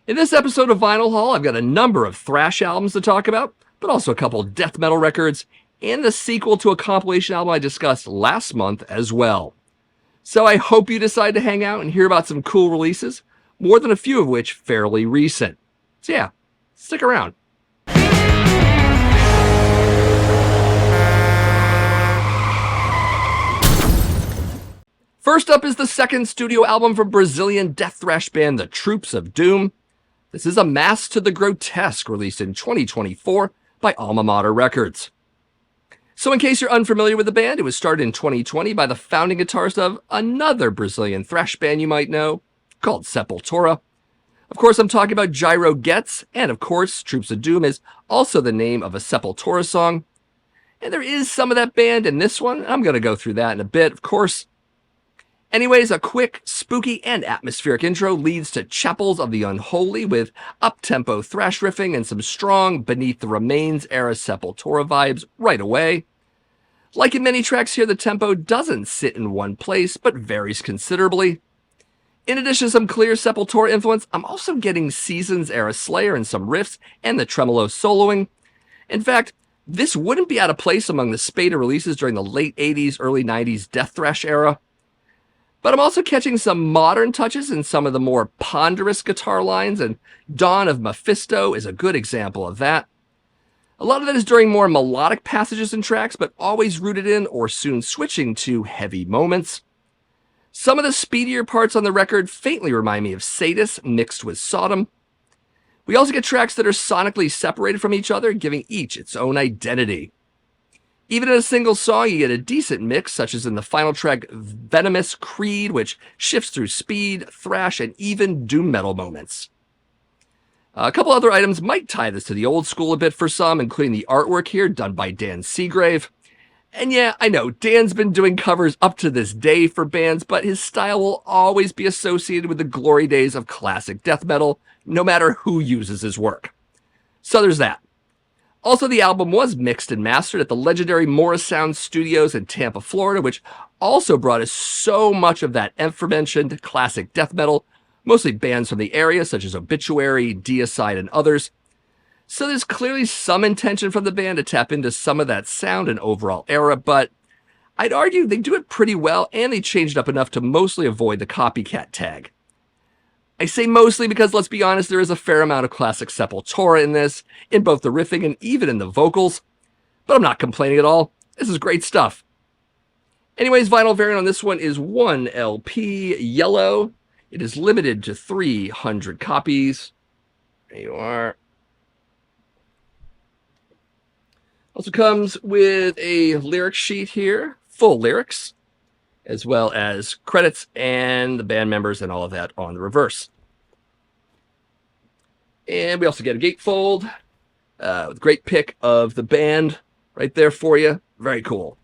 In this episode of Vinyl Haul, I've got a number of thrash albums to talk about, but also a couple death metal records, and the sequel to a compilation album I discussed last month as well. So I hope you decide to hang out and hear about some cool releases, more than a few of which fairly recent. So yeah, stick around. First up is the second studio album from Brazilian death thrash band The Troops of Doom. This is A Mask to the Grotesque, released in 2024 by Alma Mater Records. So in case you're unfamiliar with the band, it was started in 2020 by the founding guitarist of another Brazilian thrash band you might know, called Sepultura. Of course, I'm talking about Gyro Getz, and of course, Troops of Doom is also the name of a Sepultura song. And there is some of that band in this one. I'm going to go through that in a bit, of course. Anyways, a quick, spooky, and atmospheric intro leads to Chapels of the Unholy with up-tempo thrash riffing and some strong Beneath the Remains era Sepultura vibes right away. Like in many tracks here, the tempo doesn't sit in one place, but varies considerably. In addition to some clear Sepultura influence, I'm also getting Seasons era Slayer in some riffs and the tremolo soloing. In fact, this wouldn't be out of place among the spate of releases during the late 80s, early 90s death thrash era. But I'm also catching some modern touches in some of the more ponderous guitar lines, and Dawn of Mephisto is a good example of that. A lot of that is during more melodic passages in tracks, but always rooted in or soon switching to heavy moments. Some of the speedier parts on the record faintly remind me of Sadist mixed with Sodom. We also get tracks that are sonically separated from each other, giving each its own identity. Even in a single song, you get a decent mix, such as in the final track, Venomous Creed, which shifts through speed, thrash, and even doom metal moments. A couple other items might tie this to the old school a bit for some, including the artwork here, done by Dan Seagrave. And yeah, I know, Dan's been doing covers up to this day for bands, but his style will always be associated with the glory days of classic death metal, no matter who uses his work. So there's that. Also, the album was mixed and mastered at the legendary Morrisound Studios in Tampa, Florida, which also brought us so much of that aforementioned classic death metal, mostly bands from the area such as Obituary, Deicide, and others. So there's clearly some intention from the band to tap into some of that sound and overall era, but I'd argue they do it pretty well, and they changed up enough to mostly avoid the copycat tag. I say mostly because, let's be honest, there is a fair amount of classic Sepultura in this, in both the riffing and even in the vocals. But I'm not complaining at all. This is great stuff. Anyways, vinyl variant on this one is 1 LP, yellow. It is limited to 300 copies. There you are. Also comes with a lyric sheet here, full lyrics, as well as credits and the band members and all of that on the reverse. And we also get a gatefold with a great pic of the band right there for you. Very cool.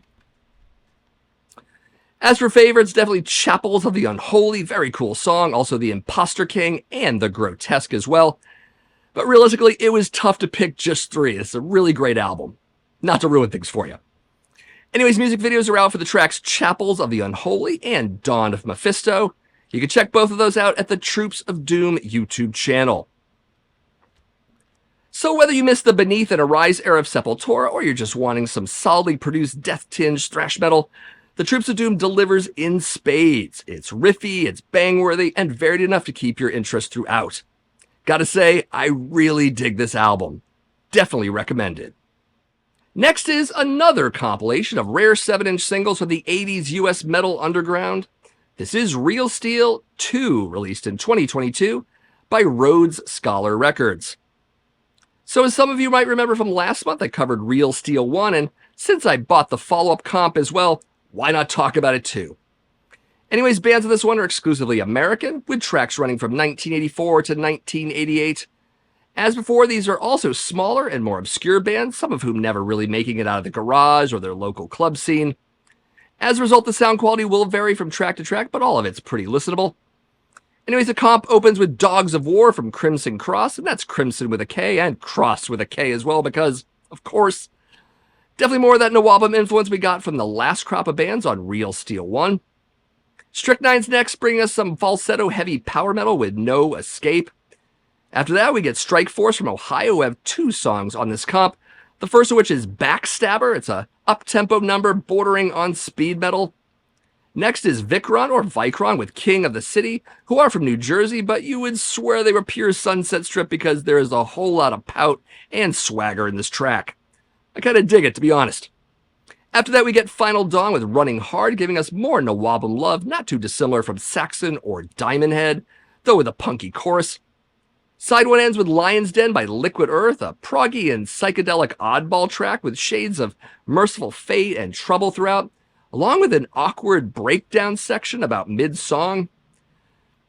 As for favorites, definitely Chapels of the Unholy, very cool song. Also the Imposter King and the Grotesque as well. But realistically, it was tough to pick just three. It's a really great album. Not to ruin things for you. Anyways, music videos are out for the tracks Chapels of the Unholy and Dawn of Mephisto. You can check both of those out at the Troops of Doom YouTube channel. So whether you missed the Beneath and Arise era of Sepultura, or you're just wanting some solidly produced death-tinged thrash metal, the Troops of Doom delivers in spades. It's riffy, it's bang-worthy, and varied enough to keep your interest throughout. Gotta say, I really dig this album. Definitely recommend it. Next is another compilation of rare 7-inch singles from the 80s US metal underground. This is Real Steel 2, released in 2022 by Rhodes Scholar Records. So as some of you might remember from last month, I covered Real Steel 1, and since I bought the follow-up comp as well, why not talk about it too? Anyways, bands on this one are exclusively American, with tracks running from 1984 to 1988. As before, these are also smaller and more obscure bands, some of whom never really making it out of the garage or their local club scene. As a result, the sound quality will vary from track to track, but all of it's pretty listenable. Anyways, the comp opens with Dogs of War from Crimson Cross, and that's Crimson with a K and Cross with a K as well, because, of course, definitely more of that Nawabum influence we got from the last crop of bands on Real Steel 1. Strychnine's next, bringing us some falsetto heavy power metal with No Escape. After that, we get Strike Force from Ohio, who have 2 songs on this comp. The first of which is Backstabber. It's a up-tempo number bordering on speed metal. Next is Vikron or Vicron with King of the City, who are from New Jersey, but you would swear they were pure Sunset Strip because there is a whole lot of pout and swagger in this track. I kind of dig it, to be honest. After that, we get Final Dawn with Running Hard, giving us more Nawabum love, not too dissimilar from Saxon or Diamond Head, though with a punky chorus. Side 1 ends with Lion's Den by Liquid Earth, a proggy and psychedelic oddball track with shades of Merciful Fate and Trouble throughout, along with an awkward breakdown section about mid-song.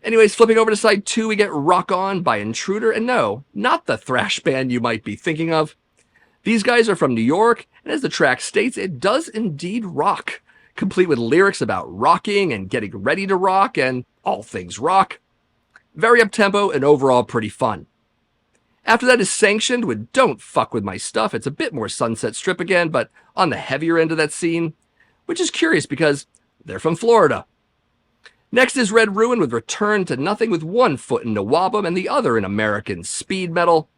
Anyways, flipping over to side 2, we get Rock On by Intruder, and no, not the thrash band you might be thinking of. These guys are from New York, and as the track states, it does indeed rock, complete with lyrics about rocking and getting ready to rock and all things rock. Very up-tempo and overall pretty fun. After that is Sanctioned with Don't Fuck With My Stuff. It's a bit more Sunset Strip again, but on the heavier end of that scene, which is curious because they're from Florida. Next is Red Ruin with Return to Nothing, with 1 foot in Nawabum and the other in American speed metal.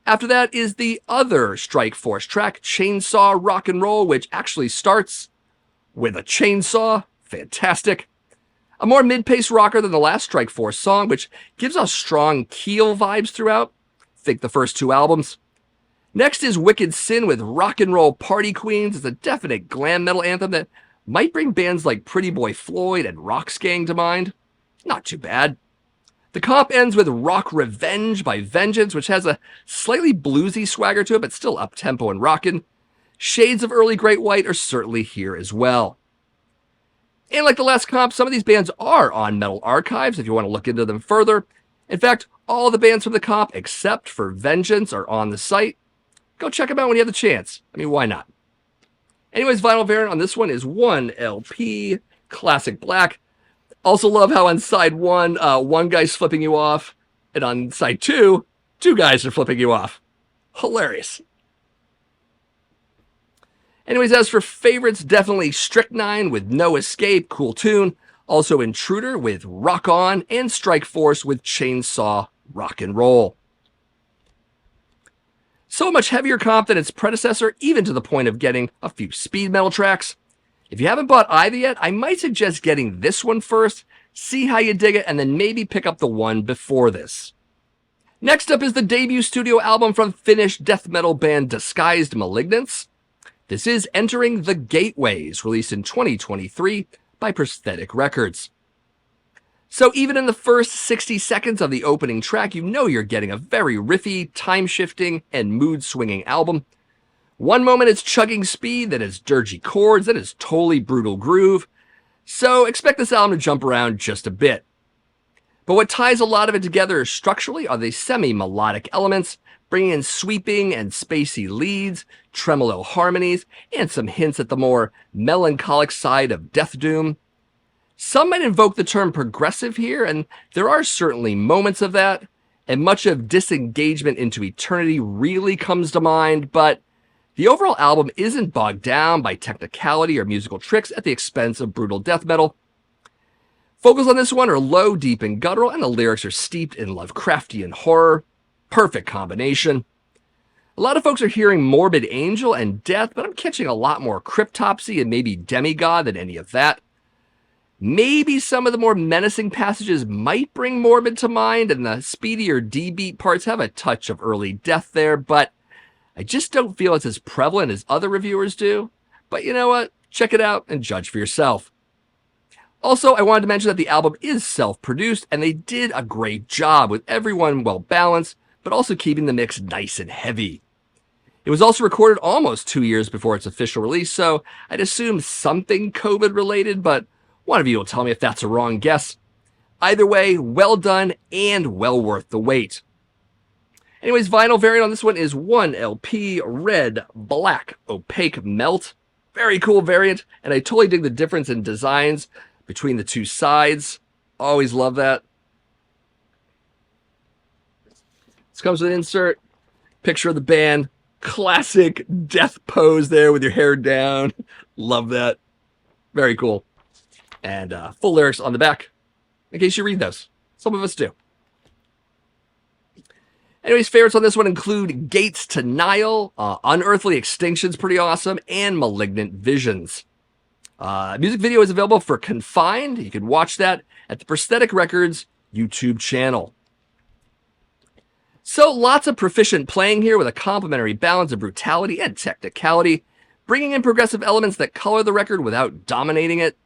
After that is the other Strike Force track, Chainsaw Rock and Roll, which actually starts with a chainsaw. Fantastic. A more mid-paced rocker than the last Strike Force song, which gives us strong Keel vibes throughout. Think the first 2 albums. Next is Wicked Sin with Rock and Roll Party Queens. It's a definite glam metal anthem that might bring bands like Pretty Boy Floyd and Roxgang to mind. Not too bad. The comp ends with Rock Revenge by Vengeance, which has a slightly bluesy swagger to it, but still up-tempo and rockin'. Shades of early Great White are certainly here as well. And like the last comp, some of these bands are on Metal Archives if you want to look into them further. In fact, all the bands from the comp, except for Vengeance, are on the site. Go check them out when you have the chance. I mean, why not? Anyways, vinyl variant on this one is 1 LP, classic black. Also love how on side 1, 1 guy's flipping you off, and on side 2, 2 guys are flipping you off. Hilarious. Anyways, as for favorites, definitely Strychnine with No Escape, cool tune. Also Intruder with Rock On, and Strike Force with Chainsaw Rock and Roll. So much heavier comp than its predecessor, even to the point of getting a few speed metal tracks. If you haven't bought either yet, I might suggest getting this one first, see how you dig it, and then maybe pick up the one before this. Next up is the debut studio album from Finnish death metal band Disguised Malignance. This is Entering the Gateways, released in 2023 by Prosthetic Records. So even in the first 60 seconds of the opening track, you know you're getting a very riffy, time-shifting, and mood-swinging album. One moment it's chugging speed, then it's dirgy chords, then it's totally brutal groove. So expect this album to jump around just a bit. But what ties a lot of it together structurally are the semi-melodic elements, bringing in sweeping and spacey leads, tremolo harmonies, and some hints at the more melancholic side of Death Doom. Some might invoke the term progressive here, and there are certainly moments of that, and much of Disengagement into Eternity really comes to mind, but the overall album isn't bogged down by technicality or musical tricks at the expense of brutal death metal. Vocals on this one are low, deep, and guttural, and the lyrics are steeped in Lovecraftian horror. Perfect combination. A lot of folks are hearing Morbid Angel and Death, but I'm catching a lot more Cryptopsy and maybe Demigod than any of that. Maybe some of the more menacing passages might bring Morbid to mind, and the speedier D-beat parts have a touch of early Death there, but I just don't feel it's as prevalent as other reviewers do. But you know what? Check it out and judge for yourself. Also, I wanted to mention that the album is self-produced, and they did a great job with everyone well-balanced, but also keeping the mix nice and heavy. It was also recorded almost 2 years before its official release, so I'd assume something COVID-related, but one of you will tell me if that's a wrong guess. Either way, well done and well worth the wait. Anyways, vinyl variant on this one is 1 LP, red, black, opaque melt. Very cool variant, and I totally dig the difference in designs between the 2 sides. Always love that. This comes with an insert, picture of the band, classic death pose there with your hair down. Love that. Very cool. And full lyrics on the back, in case you read those. Some of us do. Anyways, favorites on this one include Gates to Nile, Unearthly Extinction's pretty awesome, and Malignant Visions. Music video is available for Confined. You can watch that at the Prosthetic Records YouTube channel. So lots of proficient playing here with a complementary balance of brutality and technicality, bringing in progressive elements that color the record without dominating it.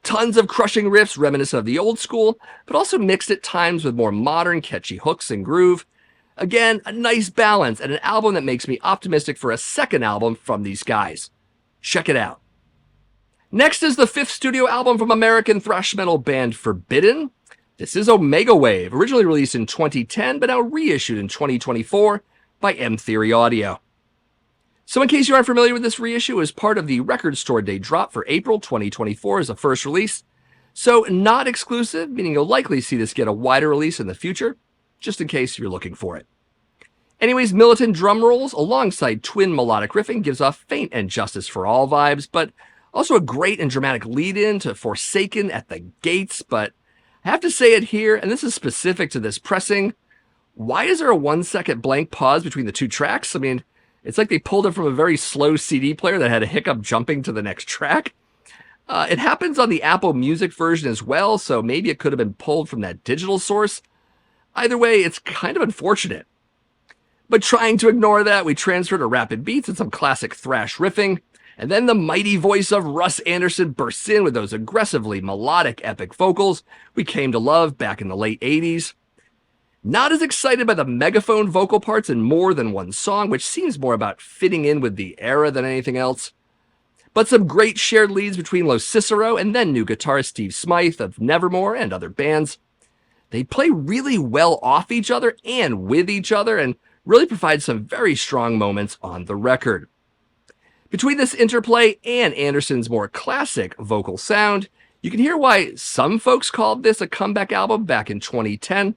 Tons of crushing riffs reminiscent of the old school, but also mixed at times with more modern, catchy hooks and groove. Again, a nice balance and an album that makes me optimistic for a second album from these guys. Check it out. Next is the 5th studio album from American thrash metal band Forbidden. This is Omega Wave, originally released in 2010, but now reissued in 2024 by M Theory Audio. So in case you aren't familiar with this reissue, it was part of the Record Store Day drop for April 2024 as a first release. So not exclusive, meaning you'll likely see this get a wider release in the future, just in case you're looking for it. Anyways, militant drum rolls alongside twin melodic riffing gives off faint and Justice for All vibes, but also a great and dramatic lead-in to Forsaken at the Gates. But I have to say it here, and this is specific to this pressing, why is there a 1-second blank pause between the two tracks? I mean, it's like they pulled it from a very slow CD player that had a hiccup jumping to the next track. It happens on the Apple Music version as well, so maybe it could have been pulled from that digital source. Either way, it's kind of unfortunate. But trying to ignore that, we transfer to rapid beats and some classic thrash riffing, and then the mighty voice of Russ Anderson bursts in with those aggressively melodic epic vocals we came to love back in the late 80s. Not as excited by the megaphone vocal parts in more than one song, which seems more about fitting in with the era than anything else. But some great shared leads between Lo Cicero and then new guitarist Steve Smythe of Nevermore and other bands. They play really well off each other and with each other and really provide some very strong moments on the record. Between this interplay and Anderson's more classic vocal sound, you can hear why some folks called this a comeback album back in 2010.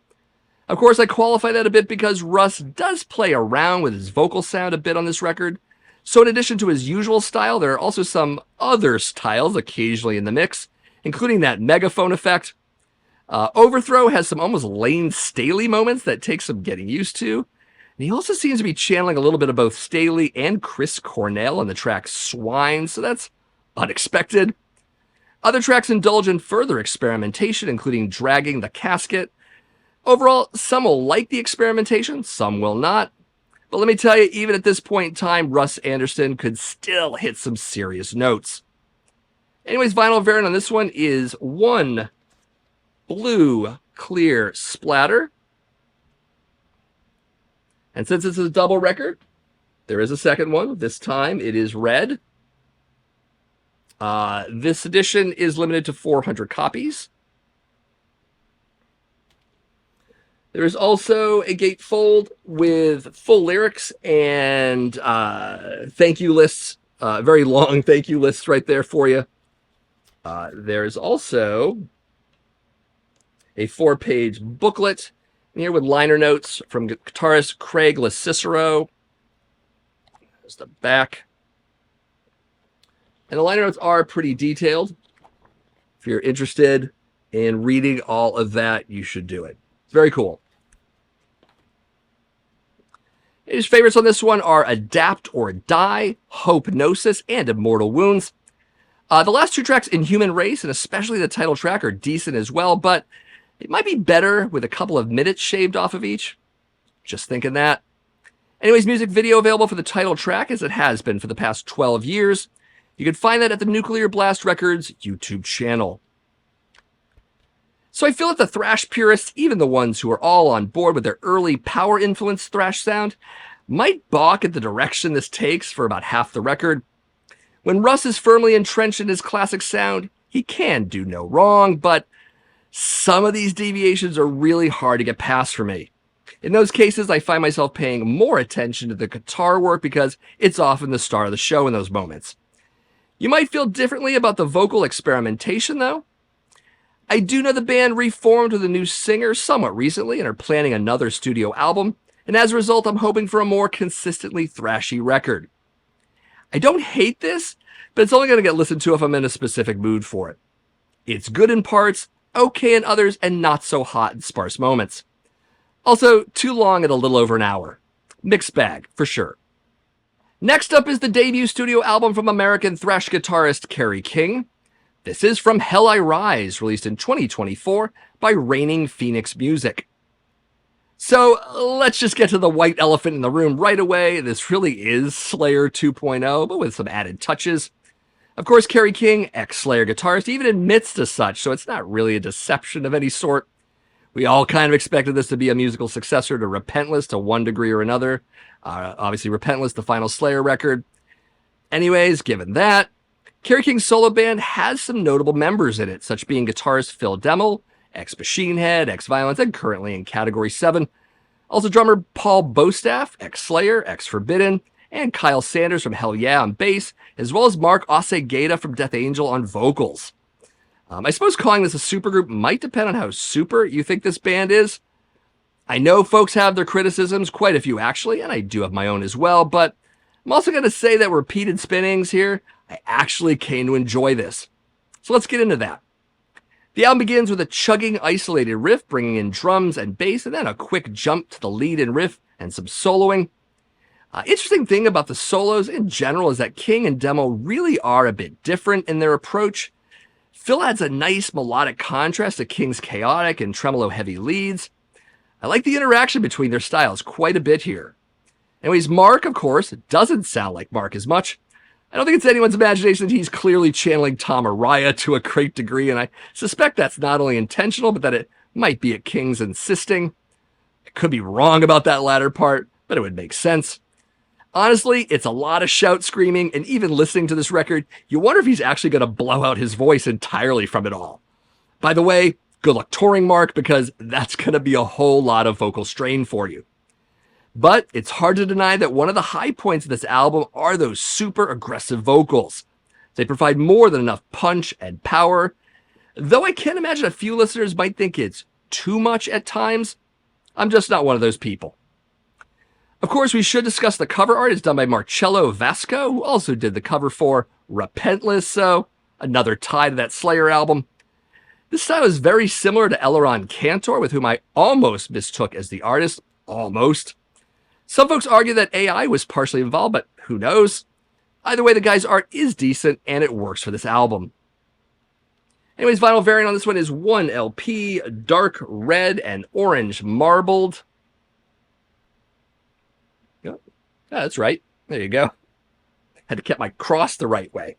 Of course, I qualify that a bit because Russ does play around with his vocal sound a bit on this record. So in addition to his usual style, there are also some other styles occasionally in the mix, including that megaphone effect. Overthrow has some almost Lane Staley moments that take some getting used to. And he also seems to be channeling a little bit of both Staley and Chris Cornell on the track Swine, so that's unexpected. Other tracks indulge in further experimentation, including Dragging the Casket. Overall, some will like the experimentation, some will not. But let me tell you, even at this point in time, Russ Anderson could still hit some serious notes. Anyways, vinyl variant on this one is one blue clear splatter. And since this is a double record, there is a second one. This time it is red. This edition is limited to 400 copies. There is also a gatefold with full lyrics and thank you lists, very long thank you lists right there for you. There's also a 4-page booklet here with liner notes from guitarist Craig LeCicero. There's the back. And the liner notes are pretty detailed. If you're interested in reading all of that, you should do it. It's very cool. His favorites on this one are Adapt or Die, Hope-Gnosis, and Immortal Wounds. The last two tracks, Inhuman Race, and especially the title track, are decent as well, but it might be better with a couple of minutes shaved off of each. Just thinking that. Anyways, music video available for the title track, as it has been for the past 12 years. You can find that at the Nuclear Blast Records YouTube channel. So I feel that the thrash purists, even the ones who are all on board with their early power-influenced thrash sound, might balk at the direction this takes for about half the record. When Russ is firmly entrenched in his classic sound, he can do no wrong, but some of these deviations are really hard to get past for me. In those cases, I find myself paying more attention to the guitar work because it's often the star of the show in those moments. You might feel differently about the vocal experimentation, though. I do know the band reformed with a new singer somewhat recently and are planning another studio album, and as a result, I'm hoping for a more consistently thrashy record. I don't hate this, but it's only going to get listened to if I'm in a specific mood for it. It's good in parts, okay in others, and not so hot in sparse moments. Also, too long at a little over an hour. Mixed bag, for sure. Next up is the debut studio album from American thrash guitarist Kerry King. This is From Hell I Rise, released in 2024 by Reigning Phoenix Music. So let's just get to the white elephant in the room right away. This really is Slayer 2.0, but with some added touches. Of course, Kerry King, ex-Slayer guitarist, even admits to such, so it's not really a deception of any sort. We all kind of expected this to be a musical successor to Repentless to one degree or another. Obviously, Repentless, the final Slayer record. Anyways, given that, Kerry King's solo band has some notable members in it, such being guitarist Phil Demmel, ex-Machine Head, ex-Violence, and currently in Category 7. Also drummer Paul Bostaff, ex-Slayer, ex-Forbidden, and Kyle Sanders from Hell Yeah on bass, as well as Mark Osegeda from Death Angel on vocals. I suppose calling this a supergroup might depend on how super you think this band is. I know folks have their criticisms, quite a few actually, and I do have my own as well, but I'm also going to say that repeated spinnings here, I actually came to enjoy this. So let's get into that. The album begins with a chugging, isolated riff, bringing in drums and bass, and then a quick jump to the lead and riff and some soloing. Interesting thing about the solos in general is that King and Demmel really are a bit different in their approach. Phil adds a nice melodic contrast to King's chaotic and tremolo-heavy leads. I like the interaction between their styles quite a bit here. Anyways, Mark, of course, doesn't sound like Mark as much. I don't think it's anyone's imagination that he's clearly channeling Tom Araya to a great degree, and I suspect that's not only intentional, but that it might be at King's insisting. I could be wrong about that latter part, but it would make sense. Honestly, it's a lot of shout screaming, and even listening to this record, you wonder if he's actually going to blow out his voice entirely from it all. By the way, good luck touring, Mark, because that's going to be a whole lot of vocal strain for you. But it's hard to deny that one of the high points of this album are those super aggressive vocals. They provide more than enough punch and power, though I can imagine a few listeners might think it's too much at times. I'm just not one of those people. Of course, we should discuss the cover art. It's done by Marcello Vasco, who also did the cover for Repentless, so another tie to that Slayer album. This style is very similar to Eleron Cantor, with whom I almost mistook as the artist. Almost. Some folks argue that AI was partially involved, but who knows? Either way, the guy's art is decent, and it works for this album. Anyways, vinyl variant on this one is 1 LP, dark red and orange marbled. Yeah, that's right. There you go. Had to keep my cross the right way.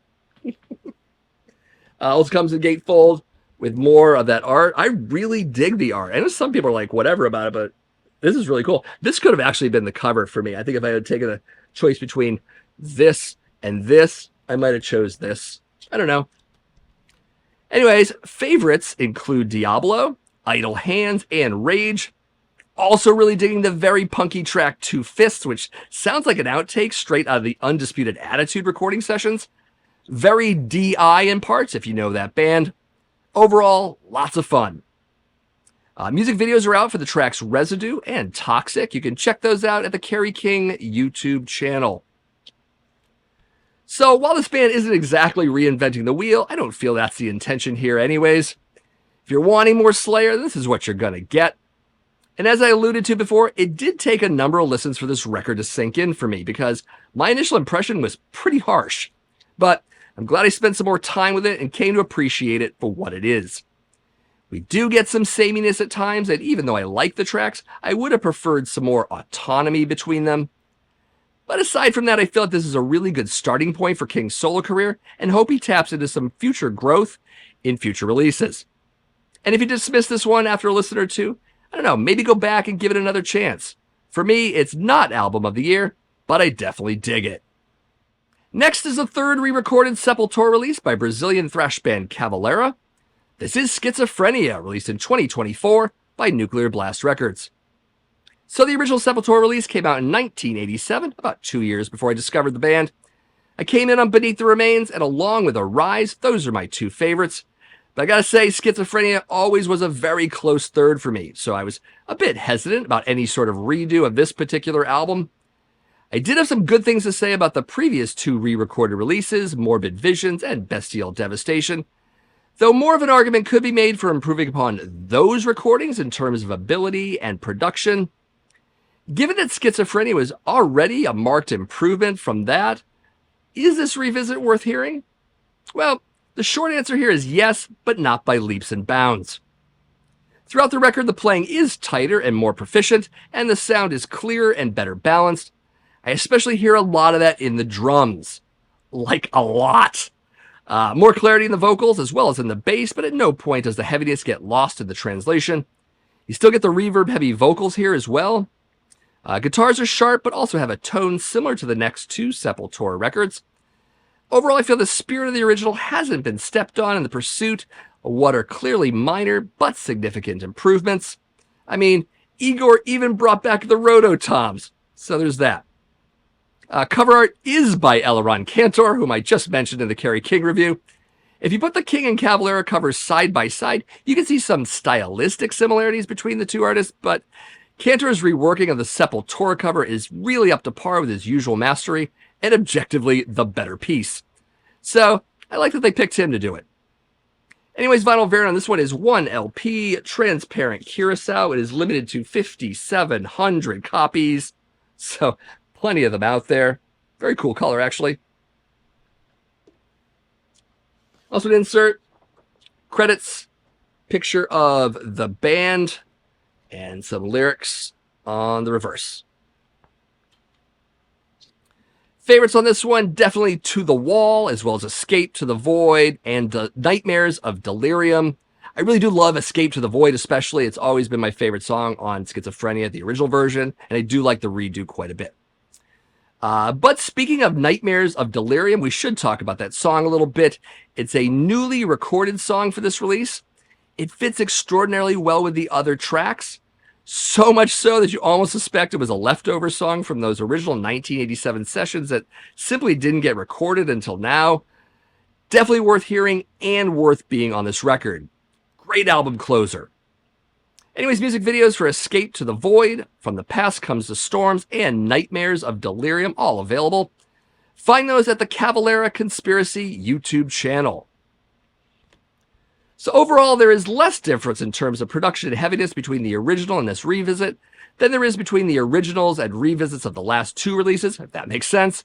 Also comes in gatefold with more of that art. I really dig the art. I know some people are like, whatever about it, but this is really cool. This could have actually been the cover for me. I think if I had taken a choice between this and this, I might have chose this. I don't know. Anyways, favorites include Diablo, Idle Hands, and Rage. Also really digging the very punky track Two Fists, which sounds like an outtake straight out of the Undisputed Attitude recording sessions. Very DI in parts, if you know that band. Overall, lots of fun. Music videos are out for the tracks Residue and Toxic. You can check those out at the Kerry King YouTube channel. So while this band isn't exactly reinventing the wheel, I don't feel that's the intention here anyways. If you're wanting more Slayer, this is what you're going to get. And as I alluded to before, it did take a number of listens for this record to sink in for me because my initial impression was pretty harsh. But I'm glad I spent some more time with it and came to appreciate it for what it is. We do get some sameness at times, and even though I like the tracks, I would have preferred some more autonomy between them. But aside from that, I feel like this is a really good starting point for King's solo career and hope he taps into some future growth in future releases. And if you dismiss this one after a listen or two, I don't know, maybe go back and give it another chance. For me, it's not Album of the Year, but I definitely dig it. Next is the third re-recorded Sepultura release by Brazilian thrash band Cavalera. This is Schizophrenia, released in 2024 by Nuclear Blast Records. So the original Sepultura release came out in 1987, about 2 years before I discovered the band. I came in on Beneath the Remains, and along with Arise, those are my two favorites. But I gotta say, Schizophrenia always was a very close third for me, so I was a bit hesitant about any sort of redo of this particular album. I did have some good things to say about the previous two re-recorded releases, Morbid Visions and Bestial Devastation. Though more of an argument could be made for improving upon those recordings in terms of ability and production. Given that Schizophrenia was already a marked improvement from that, is this revisit worth hearing? Well, the short answer here is yes, but not by leaps and bounds. Throughout the record, the playing is tighter and more proficient, and the sound is clearer and better balanced. I especially hear a lot of that in the drums. Like a lot. More clarity in the vocals as well as in the bass, but at no point does the heaviness get lost in the translation. You still get the reverb-heavy vocals here as well. Guitars are sharp, but also have a tone similar to the next two Sepultura records. Overall, I feel the spirit of the original hasn't been stepped on in the pursuit of what are clearly minor but significant improvements. I mean, Igor even brought back the Rototoms, so there's that. Cover art is by Eleron Cantor, whom I just mentioned in the Kerry King review. If you put the King and Cavalera covers side by side, you can see some stylistic similarities between the two artists, but Cantor's reworking of the Sepultura cover is really up to par with his usual mastery, and objectively the better piece. So, I like that they picked him to do it. Anyways, vinyl variant on this one is 1 LP, transparent Curacao. It is limited to 5,700 copies, so plenty of them out there. Very cool color, actually. Also an insert, credits, picture of the band, and some lyrics on the reverse. Favorites on this one, definitely To the Wall, as well as Escape to the Void, and Nightmares of Delirium. I really do love Escape to the Void, especially. It's always been my favorite song on Schizophrenia, the original version, and I do like the redo quite a bit. But speaking of Nightmares of Delirium, we should talk about that song a little bit. It's a newly recorded song for this release. It fits extraordinarily well with the other tracks. So much so that you almost suspect it was a leftover song from those original 1987 sessions that simply didn't get recorded until now. Definitely worth hearing and worth being on this record. Great album closer. Anyways, music videos for Escape to the Void, From the Past Comes the Storms, and Nightmares of Delirium, all available. Find those at the Cavalera Conspiracy YouTube channel. So overall, there is less difference in terms of production and heaviness between the original and this revisit than there is between the originals and revisits of the last two releases, if that makes sense.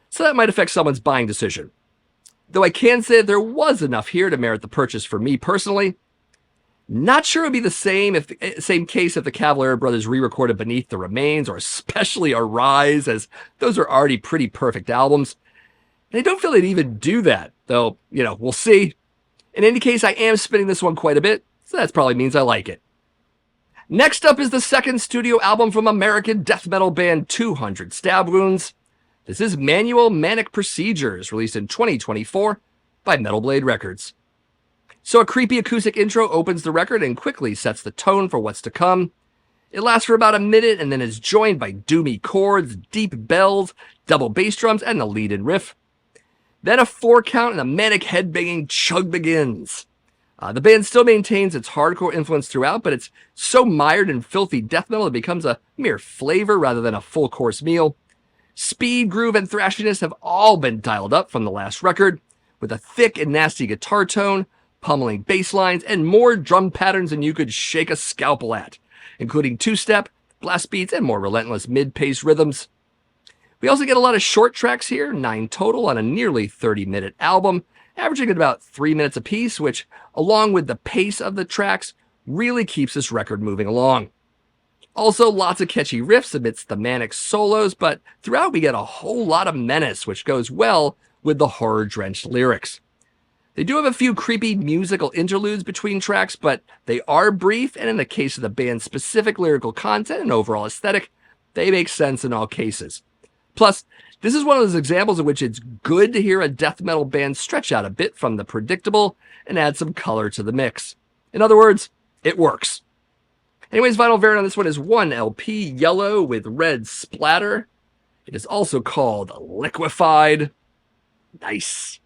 So that might affect someone's buying decision. Though I can say there was enough here to merit the purchase for me personally. Not sure it would be the same case if the Cavalera brothers re-recorded Beneath the Remains or especially Arise, as those are already pretty perfect albums. And I don't feel they'd even do that, though, we'll see. In any case, I am spinning this one quite a bit, so that probably means I like it. Next up is the second studio album from American death metal band 200 Stab Wounds. This is Manual Manic Procedures, released in 2024 by Metal Blade Records. So a creepy acoustic intro opens the record and quickly sets the tone for what's to come. It lasts for about a minute and then is joined by doomy chords, deep bells, double bass drums, and the lead-in riff. Then a 4 count and a manic headbanging chug begins. The band still maintains its hardcore influence throughout, but it's so mired in filthy death metal it becomes a mere flavor rather than a full course meal. Speed, groove, and thrashiness have all been dialed up from the last record, with a thick and nasty guitar tone, pummeling bass lines, and more drum patterns than you could shake a scalpel at, including two-step, blast beats, and more relentless mid-pace rhythms. We also get a lot of short tracks here, 9 total on a nearly 30-minute album, averaging at about 3 minutes apiece, which, along with the pace of the tracks, really keeps this record moving along. Also, lots of catchy riffs amidst the manic solos, but throughout we get a whole lot of menace, which goes well with the horror-drenched lyrics. They do have a few creepy musical interludes between tracks, but they are brief, and in the case of the band's specific lyrical content and overall aesthetic, they make sense in all cases. Plus, this is one of those examples in which it's good to hear a death metal band stretch out a bit from the predictable and add some color to the mix. In other words, it works. Anyways, vinyl variant on this one is 1 LP, yellow with red splatter. It is also called Liquefied. Nice.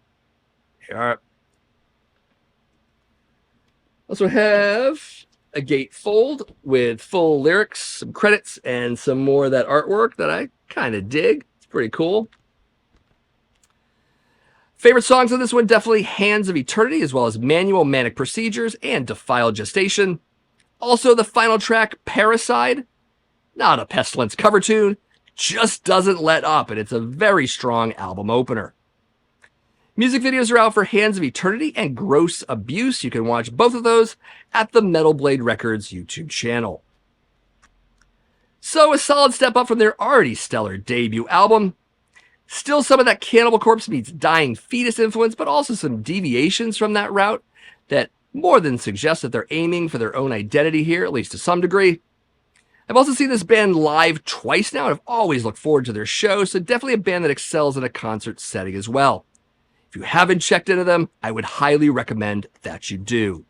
Here. Also have a gatefold with full lyrics, some credits, and some more of that artwork that I kind of dig. It's pretty cool. Favorite songs on this one, definitely Hands of Eternity, as well as Manual Manic Procedures and Defiled Gestation. Also, the final track, Parricide, not a Pestilence cover tune, just doesn't let up, and it's a very strong album opener. Music videos are out for Hands of Eternity and Gross Abuse. You can watch both of those at the Metal Blade Records YouTube channel. So, a solid step up from their already stellar debut album. Still some of that Cannibal Corpse meets Dying Fetus influence, but also some deviations from that route that more than suggest that they're aiming for their own identity here, at least to some degree. I've also seen this band live twice now, and I've always looked forward to their shows, so definitely a band that excels in a concert setting as well. If you haven't checked into them, I would highly recommend that you do.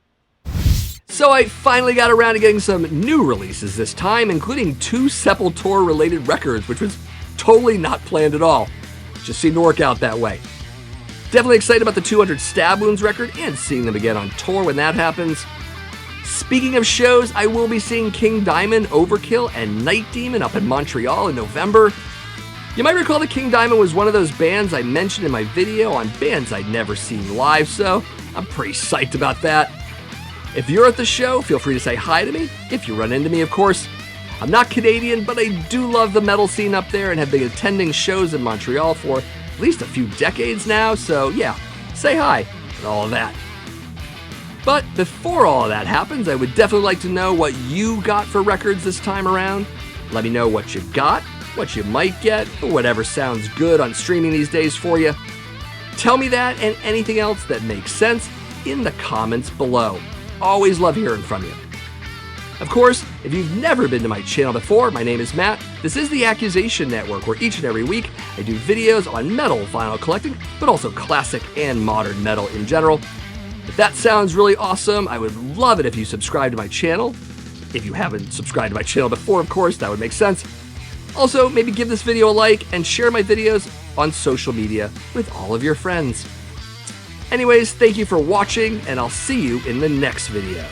So I finally got around to getting some new releases this time, including 2 Sepultura-related records, which was totally not planned at all. Just seemed to work out that way. Definitely excited about the 200 Stab Wounds record and seeing them again on tour when that happens. Speaking of shows, I will be seeing King Diamond, Overkill, and Night Demon up in Montreal in November. You might recall that King Diamond was one of those bands I mentioned in my video on bands I'd never seen live, so I'm pretty psyched about that. If you're at the show, feel free to say hi to me, if you run into me, of course. I'm not Canadian, but I do love the metal scene up there and have been attending shows in Montreal for at least a few decades now, so yeah, say hi and all of that. But before all of that happens, I would definitely like to know what you got for records this time around. Let me know what you got, what you might get, or whatever sounds good on streaming these days for you. Tell me that and anything else that makes sense in the comments below. Always love hearing from you. Of course, if you've never been to my channel before, my name is Matt. This is the Accusation Network, where each and every week I do videos on metal vinyl collecting, but also classic and modern metal in general. If that sounds really awesome, I would love it if you subscribe to my channel. If you haven't subscribed to my channel before, of course, that would make sense. Also, maybe give this video a like and share my videos on social media with all of your friends. Anyways, thank you for watching, and I'll see you in the next video.